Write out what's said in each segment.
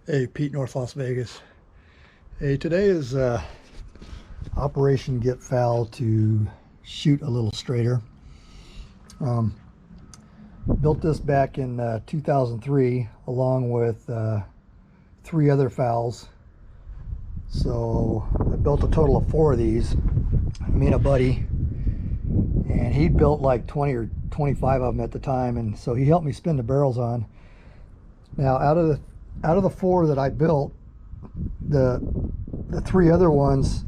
Hey, Pete, North Las Vegas. Hey, today is Operation Get FAL to shoot a little straighter. Built this back in 2003 along with 3 other FALs. So I built a total of 4 of these. Me and a buddy, and he built like 20 or 25 of them at the time, and so he helped me spin the barrels on. Now out of the 4 that I built, the 3 other ones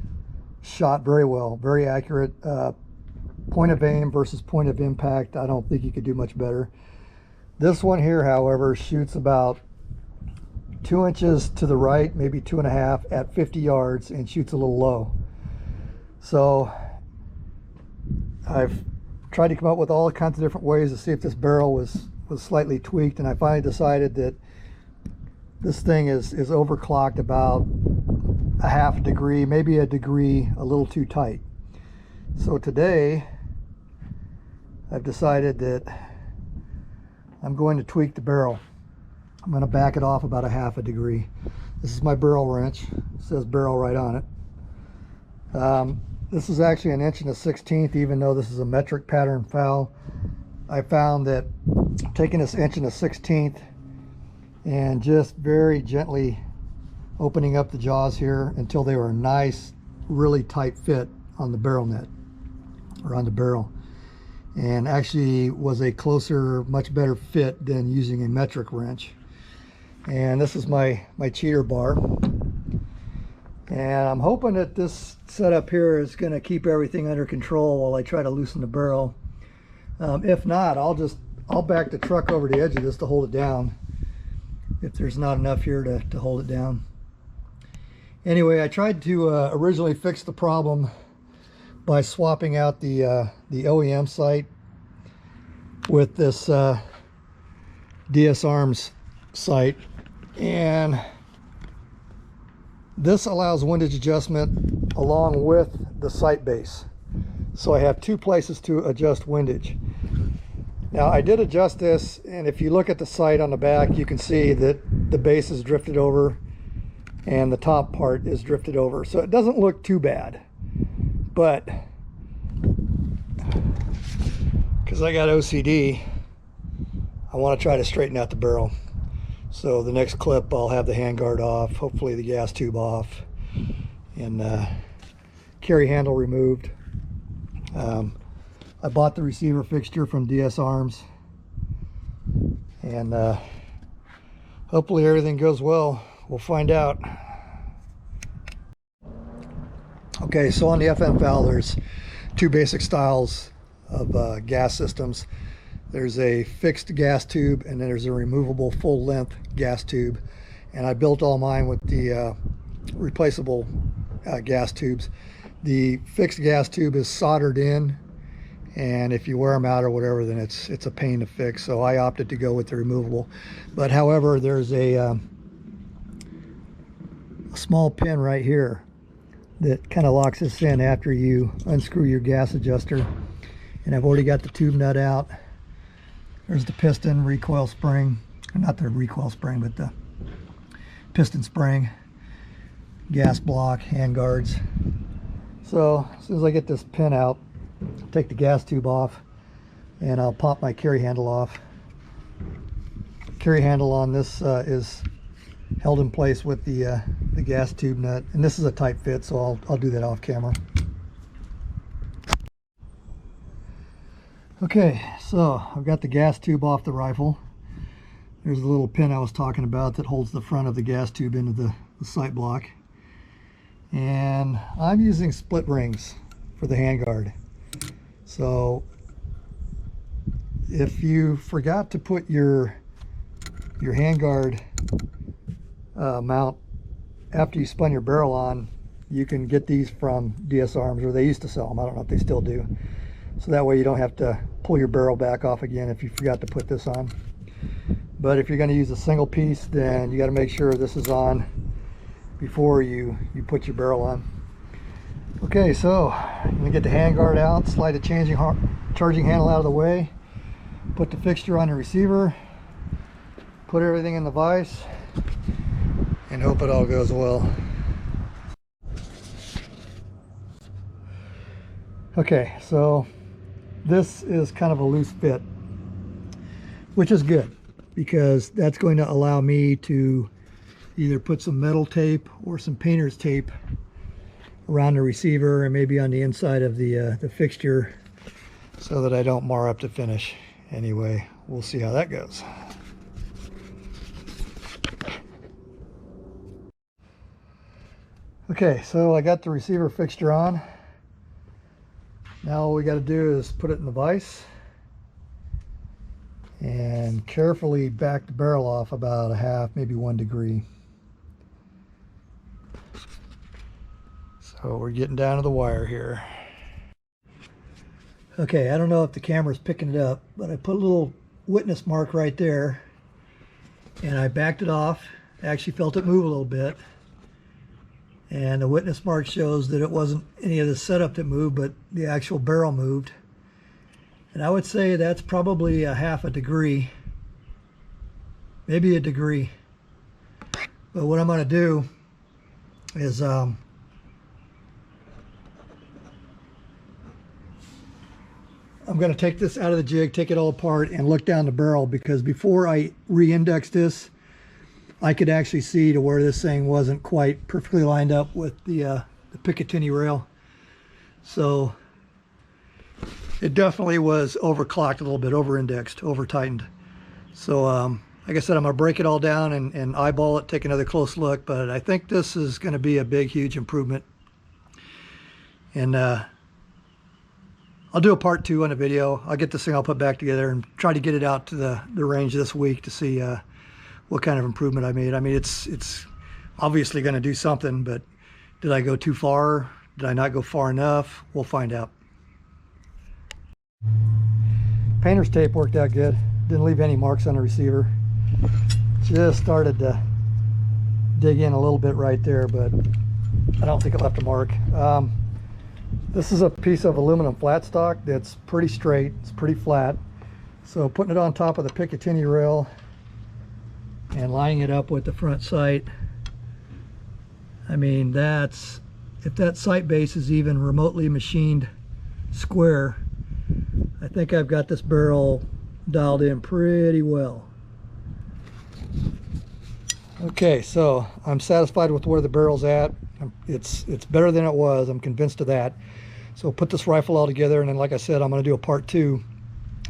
shot very well, very accurate. Point of aim versus point of impact, I don't think you could do much better. This one here, however, shoots about 2 inches to the right, maybe 2.5 at 50 yards, and shoots a little low. So I've tried to come up with all kinds of different ways to see if this barrel was slightly tweaked, and I finally decided that this thing is overclocked about a half degree, maybe a degree, a little too tight. So today I've decided that I'm going to tweak the barrel. I'm going to back it off about a half a degree. This is my barrel wrench. It says barrel right on it. This is actually 1 1/16", even though this is a metric pattern FAL. I found that taking this 1 1/16" and just very gently opening up the jaws here until they were a nice, really tight fit on the barrel net, or on the barrel, and actually was a closer, much better fit than using a metric wrench. And this is my cheater bar, and I'm hoping that this setup here is going to keep everything under control while I try to loosen the barrel. If not, I'll back the truck over the edge of this to hold it down if there's not enough here to hold it down. Anyway, I tried to originally fix the problem by swapping out the OEM sight with this DS Arms sight, and this allows windage adjustment along with the sight base. So I have 2 places to adjust windage. Now I did adjust this, and if you look at the sight on the back, you can see that the base is drifted over and the top part is drifted over. So it doesn't look too bad, but because I got OCD, I want to try to straighten out the barrel. So the next clip, I'll have the handguard off, hopefully the gas tube off, and carry handle removed. I bought the receiver fixture from DS Arms, and hopefully everything goes well. We'll find out. Okay, so on the FM FAL, there's 2 basic styles of gas systems. There's a fixed gas tube, and then there's a removable full-length gas tube. And I built all mine with the replaceable gas tubes. The fixed gas tube is soldered in, and if you wear them out or whatever, then it's a pain to fix. So I opted to go with the removable. But however, there's a small pin right here that kind of locks this in after you unscrew your gas adjuster. And I've already got the tube nut out. There's the piston recoil spring, not the recoil spring, but the piston spring, gas block, hand guards. So as soon as I get this pin out, take the gas tube off, and I'll pop my carry handle off. Carry handle on this is held in place with the gas tube nut, and this is a tight fit, so I'll do that off camera. Okay, so I've got the gas tube off the rifle. There's the little pin I was talking about that holds the front of the gas tube into the sight block. And I'm using split rings for the handguard. So if you forgot to put your handguard mount after you spun your barrel on, you can get these from DS Arms, or they used to sell them. I don't know if they still do. So that way you don't have to pull your barrel back off again if you forgot to put this on. But if you're going to use a single piece, then you got to make sure this is on before you put your barrel on. Okay, so I'm going to get the handguard out, slide the charging handle out of the way, put the fixture on the receiver, put everything in the vise, and hope it all goes well. Okay, so this is kind of a loose fit, which is good because that's going to allow me to either put some metal tape or some painter's tape around the receiver and maybe on the inside of the fixture so that I don't mar up the finish. Anyway, we'll see how that goes. Okay, so I got the receiver fixture on. Now all we got to do is put it in the vise and carefully back the barrel off about a half, maybe 1 degree. So we're getting down to the wire here. Okay, I don't know if the camera's picking it up, but I put a little witness mark right there and I backed it off. I actually felt it move a little bit. And the witness mark shows that it wasn't any of the setup that moved, but the actual barrel moved. And I would say that's probably a half a degree, maybe a degree. But what I'm going to do is I'm going to take this out of the jig, take it all apart, and look down the barrel, because before I re-index this, I could actually see to where this thing wasn't quite perfectly lined up with the Picatinny rail. So it definitely was overclocked a little bit, over-indexed, over-tightened. So like I said, I'm going to break it all down and eyeball it, take another close look, but I think this is going to be a big, huge improvement. And I'll do a part 2 on the video. I'll get this thing all put back together and try to get it out to the range this week to see what kind of improvement I made. I mean, it's obviously going to do something, but did I go too far? Did I not go far enough? We'll find out. Painter's tape worked out good. Didn't leave any marks on the receiver. Just started to dig in a little bit right there, but I don't think it left a mark. This is a piece of aluminum flat stock that's pretty straight. It's pretty flat. So putting it on top of the Picatinny rail and lining it up with the front sight, I mean, that's, if that sight base is even remotely machined square, I think I've got this barrel dialed in pretty well. Okay, so I'm satisfied with where the barrel's at. It's better than it was. I'm convinced of that. So put this rifle all together, and then, like I said, I'm going to do a part 2,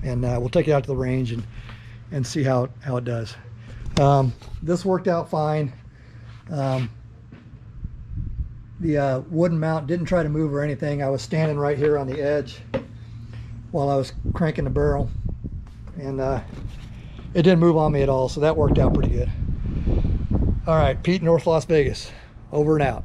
and we'll take it out to the range and see how it does. This worked out fine. The wooden mount didn't try to move or anything. I was standing right here on the edge while I was cranking the barrel, and it didn't move on me at all, so that worked out pretty good. All right, Pete, North Las Vegas, over and out.